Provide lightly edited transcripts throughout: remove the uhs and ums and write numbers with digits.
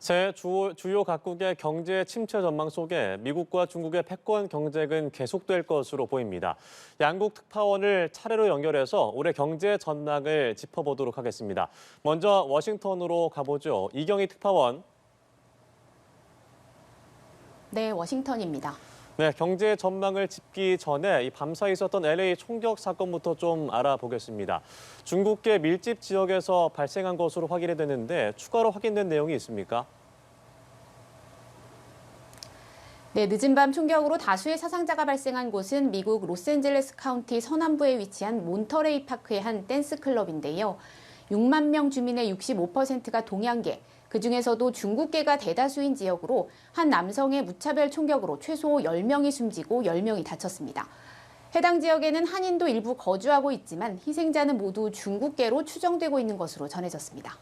새 주요 각국의 경제 침체 전망 속에 미국과 중국의 패권 경쟁은 계속될 것으로 보입니다. 양국 특파원을 차례로 연결해서 올해 경제 전망을 짚어보도록 하겠습니다. 먼저 워싱턴으로 가보죠. 이경희 특파원. 네, 워싱턴입니다. 네, 경제 전망을 짚기 전에 이 밤사이 있었던 LA 총격 사건부터 좀 알아보겠습니다. 중국계 밀집 지역에서 발생한 것으로 확인이 됐는데 추가로 확인된 내용이 있습니까? 네, 늦은 밤 총격으로 다수의 사상자가 발생한 곳은 미국 로스앤젤레스 카운티 서남부에 위치한 몬터레이 파크의 한 댄스 클럽인데요. 6만 명 주민의 65%가 동양계, 그중에서도 중국계가 대다수인 지역으로 한 남성의 무차별 총격으로 최소 10명이 숨지고 10명이 다쳤습니다. 해당 지역에는 한인도 일부 거주하고 있지만 희생자는 모두 중국계로 추정되고 있는 것으로 전해졌습니다.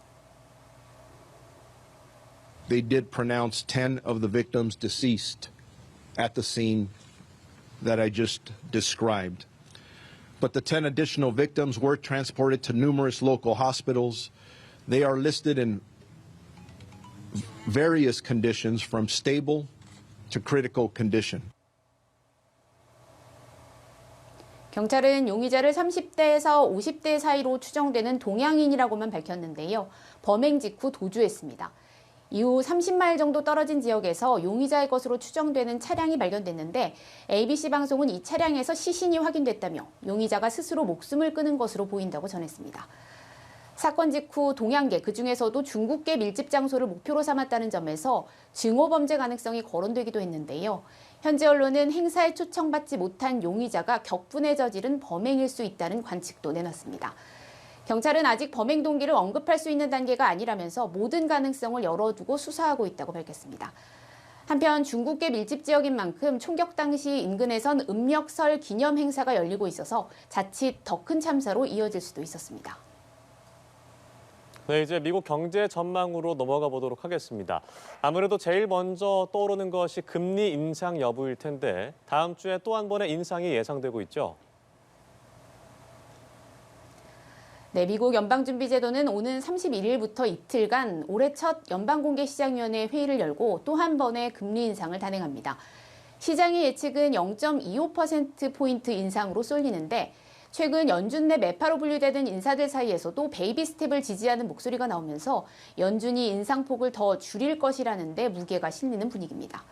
They did pronounce 10 of the victims deceased at the scene that I just described. But the 10 additional victims were transported to numerous local hospitals. They are listed in various conditions from stable to critical condition. 경찰은 용의자를 30대에서 50대 사이로 추정되는 동양인이라고만 밝혔는데요. 범행 직후 도주했습니다. 이후 30마일 정도 떨어진 지역에서 용의자의 것으로 추정되는 차량이 발견됐는데 ABC 방송은 이 차량에서 시신이 확인됐다며 용의자가 스스로 목숨을 끊은 것으로 보인다고 전했습니다. 사건 직후 동양계, 그중에서도 중국계 밀집 장소를 목표로 삼았다는 점에서 증오 범죄 가능성이 거론되기도 했는데요. 현지 언론은 행사에 초청받지 못한 용의자가 격분에 저지른 범행일 수 있다는 관측도 내놨습니다. 경찰은 아직 범행 동기를 언급할 수 있는 단계가 아니라면서 모든 가능성을 열어두고 수사하고 있다고 밝혔습니다. 한편 중국계 밀집 지역인 만큼 총격 당시 인근에선 음력설 기념 행사가 열리고 있어서 자칫 더 큰 참사로 이어질 수도 있었습니다. 네, 이제 미국 경제 전망으로 넘어가 보도록 하겠습니다. 아무래도 제일 먼저 떠오르는 것이 금리 인상 여부일 텐데 다음 주에 또 한 번의 인상이 예상되고 있죠. 네, 미국 연방준비제도는 오는 31일부터 이틀간 올해 첫 연방공개시장위원회 회의를 열고 또 한 번의 금리 인상을 단행합니다. 시장의 예측은 0.25%포인트 인상으로 쏠리는데 최근 연준 내 매파로 분류되는 인사들 사이에서도 베이비 스텝을 지지하는 목소리가 나오면서 연준이 인상폭을 더 줄일 것이라는 데 무게가 실리는 분위기입니다.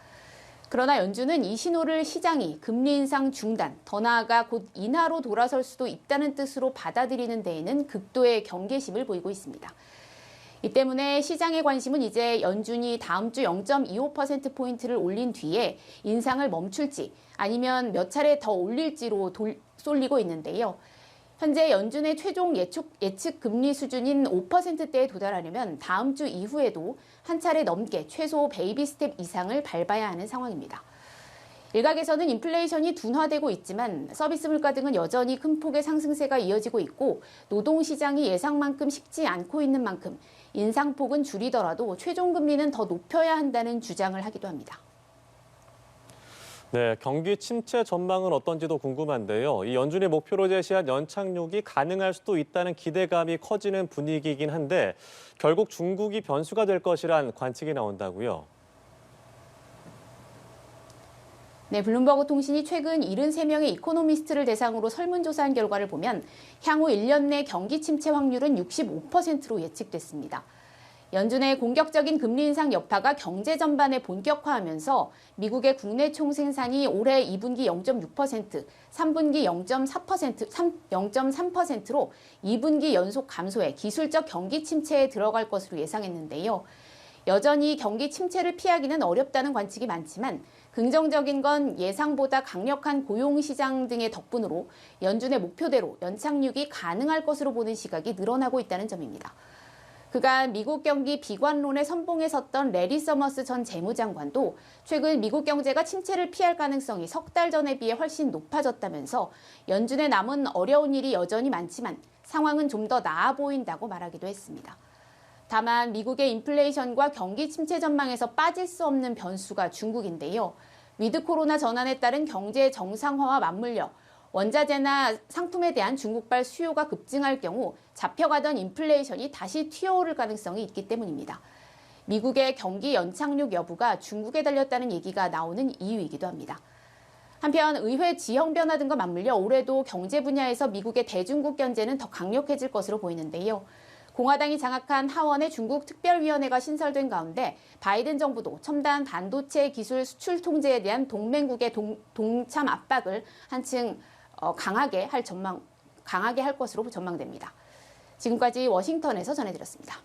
그러나 연준은 이 신호를 시장이 금리 인상 중단, 더 나아가 곧 인하로 돌아설 수도 있다는 뜻으로 받아들이는 데에는 극도의 경계심을 보이고 있습니다. 이 때문에 시장의 관심은 이제 연준이 다음 주 0.25%포인트를 올린 뒤에 인상을 멈출지 아니면 몇 차례 더 올릴지로 쏠리고 있는데요. 현재 연준의 최종 예측 금리 수준인 5%대에 도달하려면 다음 주 이후에도 한 차례 넘게 최소 베이비 스텝 이상을 밟아야 하는 상황입니다. 일각에서는 인플레이션이 둔화되고 있지만 서비스 물가 등은 여전히 큰 폭의 상승세가 이어지고 있고 노동시장이 예상만큼 식지 않고 있는 만큼 인상폭은 줄이더라도 최종 금리는 더 높여야 한다는 주장을 하기도 합니다. 네, 경기 침체 전망은 어떤지도 궁금한데요. 이 연준이 목표로 제시한 연착륙이 가능할 수도 있다는 기대감이 커지는 분위기이긴 한데 결국 중국이 변수가 될 것이란 관측이 나온다고요. 네, 블룸버그 통신이 최근 73명의 이코노미스트를 대상으로 설문조사한 결과를 보면 향후 1년 내 경기 침체 확률은 65%로 예측됐습니다. 연준의 공격적인 금리 인상 여파가 경제 전반에 본격화하면서 미국의 국내 총생산이 올해 2분기 0.6%, 3분기 0.3%로 2분기 연속 감소해 기술적 경기 침체에 들어갈 것으로 예상했는데요. 여전히 경기 침체를 피하기는 어렵다는 관측이 많지만 긍정적인 건 예상보다 강력한 고용시장 등의 덕분으로 연준의 목표대로 연착륙이 가능할 것으로 보는 시각이 늘어나고 있다는 점입니다. 그간 미국 경기 비관론에 선봉에 섰던 레리 서머스 전 재무장관도 최근 미국 경제가 침체를 피할 가능성이 석 달 전에 비해 훨씬 높아졌다면서 연준에 남은 어려운 일이 여전히 많지만 상황은 좀 더 나아 보인다고 말하기도 했습니다. 다만 미국의 인플레이션과 경기 침체 전망에서 빠질 수 없는 변수가 중국인데요. 위드 코로나 전환에 따른 경제 정상화와 맞물려 원자재나 상품에 대한 중국발 수요가 급증할 경우 잡혀가던 인플레이션이 다시 튀어오를 가능성이 있기 때문입니다. 미국의 경기 연착륙 여부가 중국에 달렸다는 얘기가 나오는 이유이기도 합니다. 한편 의회 지형 변화 등과 맞물려 올해도 경제 분야에서 미국의 대중국 견제는 더 강력해질 것으로 보이는데요. 공화당이 장악한 하원의 중국 특별위원회가 신설된 가운데 바이든 정부도 첨단 반도체 기술 수출 통제에 대한 동맹국의 동참 압박을 한층 강하게 할 것으로 전망됩니다. 지금까지 워싱턴에서 전해드렸습니다.